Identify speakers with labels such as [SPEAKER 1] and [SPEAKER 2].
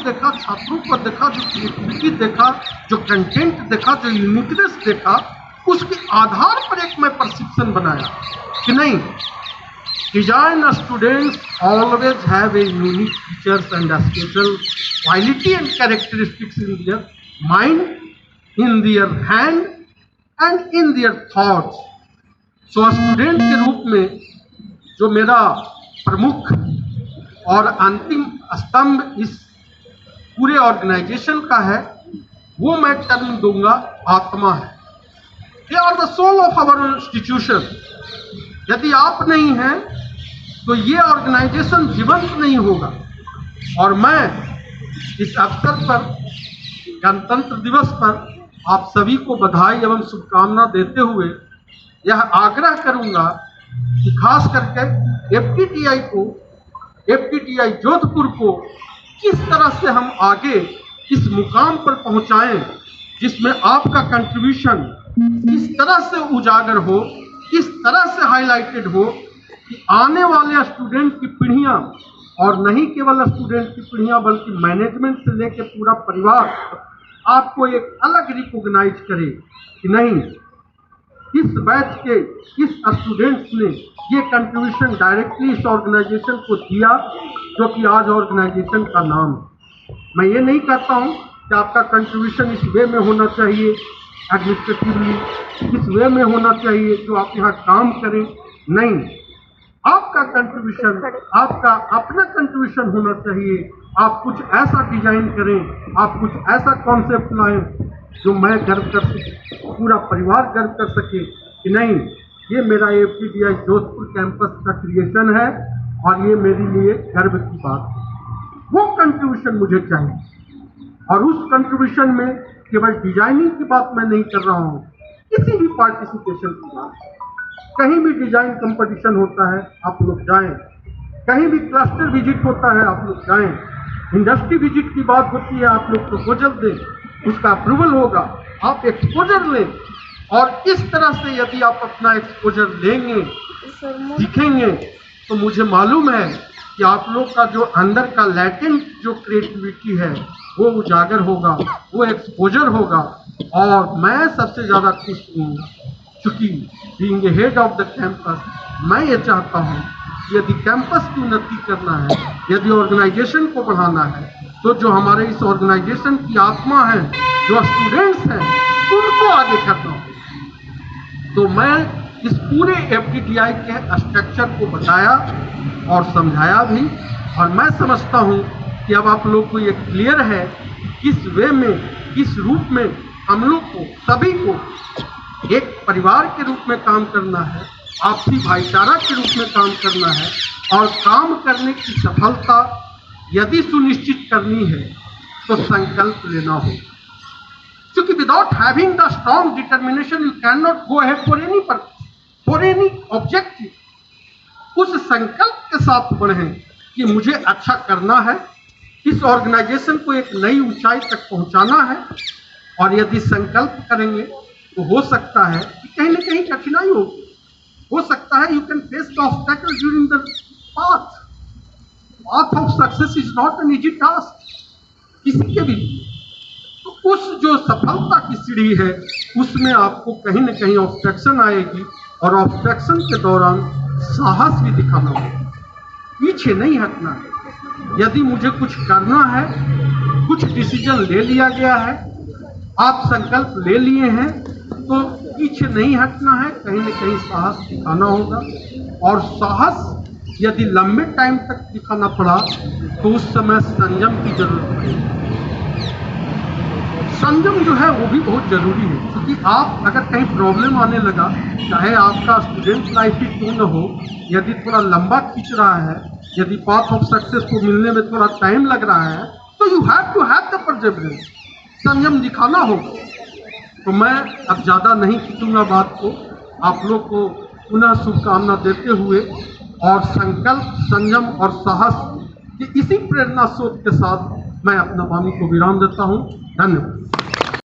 [SPEAKER 1] देखा, छात्रों को देखा, जो क्रिएटिविटी देखा, जो कंटेंट देखा, जो यूनिकनेस देखा, उसके आधार पर एक मैं प्रशिक्षण बनाया कि नहीं, design students always have a unique features and special quality and characteristics in their mind, in their hand and in their thoughts. So student के रूप में जो मेरा प्रमुख और अंतिम स्तंभ इस पूरे ऑर्गेनाइजेशन का है, वो मैं टर्म दूंगा आत्मा है। They are the soul of our institution. यदि आप नहीं हैं तो ये ऑर्गेनाइजेशन जीवंत नहीं होगा। और मैं इस अवसर पर, गणतंत्र दिवस पर आप सभी को बधाई एवं शुभकामना देते हुए यह आग्रह करूंगा कि खास करके एफटीटीआई जोधपुर को किस तरह से हम आगे इस मुकाम पर पहुंचाएं जिसमें आपका कंट्रीब्यूशन इस तरह से उजागर हो, इस तरह से हाईलाइटेड हो कि आने वाले स्टूडेंट की पीढ़ियां, और नहीं केवल स्टूडेंट की पीढ़ियां बल्कि मैनेजमेंट से लेकर पूरा परिवार आपको एक अलग रिकॉग्नाइज करे कि नहीं, इस बैच के इस स्टूडेंट्स ने ये कंट्रीब्यूशन डायरेक्टली इस ऑर्गेनाइजेशन को दिया जो कि आज ऑर्गेनाइजेशन का नाम है। मैं ये नहीं कहता हूँ कि आपका कंट्रीब्यूशन इस वे में होना चाहिए, एडमिनिस्ट्रेटिवली इस वे में होना चाहिए जो आप यहाँ काम करें, नहीं, आपका कंट्रीब्यूशन, आपका अपना कंट्रीब्यूशन होना चाहिए। आप कुछ ऐसा डिजाइन करें, आप कुछ ऐसा कॉन्सेप्ट लाएं जो मैं गर्व कर सके, पूरा परिवार गर्व कर सके कि नहीं, ये मेरा एफटीटीआई जोधपुर कैंपस का क्रिएशन है और ये मेरे लिए गर्व की बात है। वो कंट्रीब्यूशन मुझे चाहिए। और उस कंट्रीब्यूशन में केवल डिजाइनिंग की बात मैं नहीं कर रहा हूँ, किसी भी पार्टिसिपेशन की बात। कहीं भी डिजाइन कंपटीशन होता है आप लोग जाएं, कहीं भी क्लस्टर विजिट होता है आप लोग जाएं, इंडस्ट्री विजिट की बात होती है आप लोग प्रपोजल दें, उसका अप्रूवल होगा, आप एक्सपोजर लें। और इस तरह से यदि आप अपना एक्सपोजर लेंगे, दिखेंगे, तो मुझे मालूम है कि आप लोग का जो अंदर का लैटेंट जो क्रिएटिविटी है वो उजागर होगा, वो एक्सपोजर होगा। और मैं सबसे ज़्यादा खुश हूँ चूँकि being a head of the campus, मैं ये चाहता हूँ कि यदि कैंपस की उन्नति करना है, यदि ऑर्गेनाइजेशन को बढ़ाना है, तो जो हमारे इस ऑर्गेनाइजेशन की आत्मा है, जो स्टूडेंट्स हैं, उनको आगे करना हो। तो मैं इस पूरे एफटीटीआई के स्ट्रक्चर को बताया और समझाया भी, और मैं समझता हूँ कि अब आप लोग को ये क्लियर है किस वे में, किस रूप में हम लोग को सभी को एक परिवार के रूप में काम करना है, आपसी भाईचारा के रूप में काम करना है। और काम करने की सफलता यदि सुनिश्चित करनी है तो संकल्प लेना होगा, क्योंकि without having the strong determination you can not go ahead for any purpose, for any objective. उस संकल्प के साथ बढ़ें कि मुझे अच्छा करना है, इस ऑर्गेनाइजेशन को एक नई ऊंचाई तक पहुंचाना है। और यदि संकल्प करेंगे तो हो सकता है कि कहीं ना कहीं कठिनाई होगी, हो सकता है you can face the obstacle during the path of success is not an easy task किसी के भी। तो उस जो सफलता की सीढ़ी है उसमें आपको कहीं ना कहीं ऑब्स्ट्रक्शन आएगी, और ऑब्स्ट्रक्शन के दौरान साहस भी दिखाना होगा, पीछे नहीं हटना है। यदि मुझे कुछ करना है, कुछ डिसीजन ले लिया गया है, आप संकल्प ले लिए हैं, तो पीछे नहीं हटना है, कहीं ना कहीं साहस दिखाना होगा। और साहस यदि लंबे टाइम तक दिखाना पड़ा तो उस समय संयम की जरूरत पड़ेगी। संयम जो है वो भी बहुत जरूरी है, क्योंकि आप अगर कहीं प्रॉब्लम आने लगा, चाहे आपका स्टूडेंट लाइफ ही क्यों न हो, यदि थोड़ा लंबा खींच रहा है, यदि पाथ ऑफ सक्सेस को मिलने में थोड़ा टाइम लग रहा है, तो you have to have the perseverance, संयम दिखाना होगा। तो मैं अब ज़्यादा नहीं खींचूंगा बात को, आप लोग को पुनः शुभकामना देते हुए और संकल्प, संयम और साहस की इसी प्रेरणा स्रोत के साथ मैं अपना वाणी को विराम देता हूँ। धन्यवाद।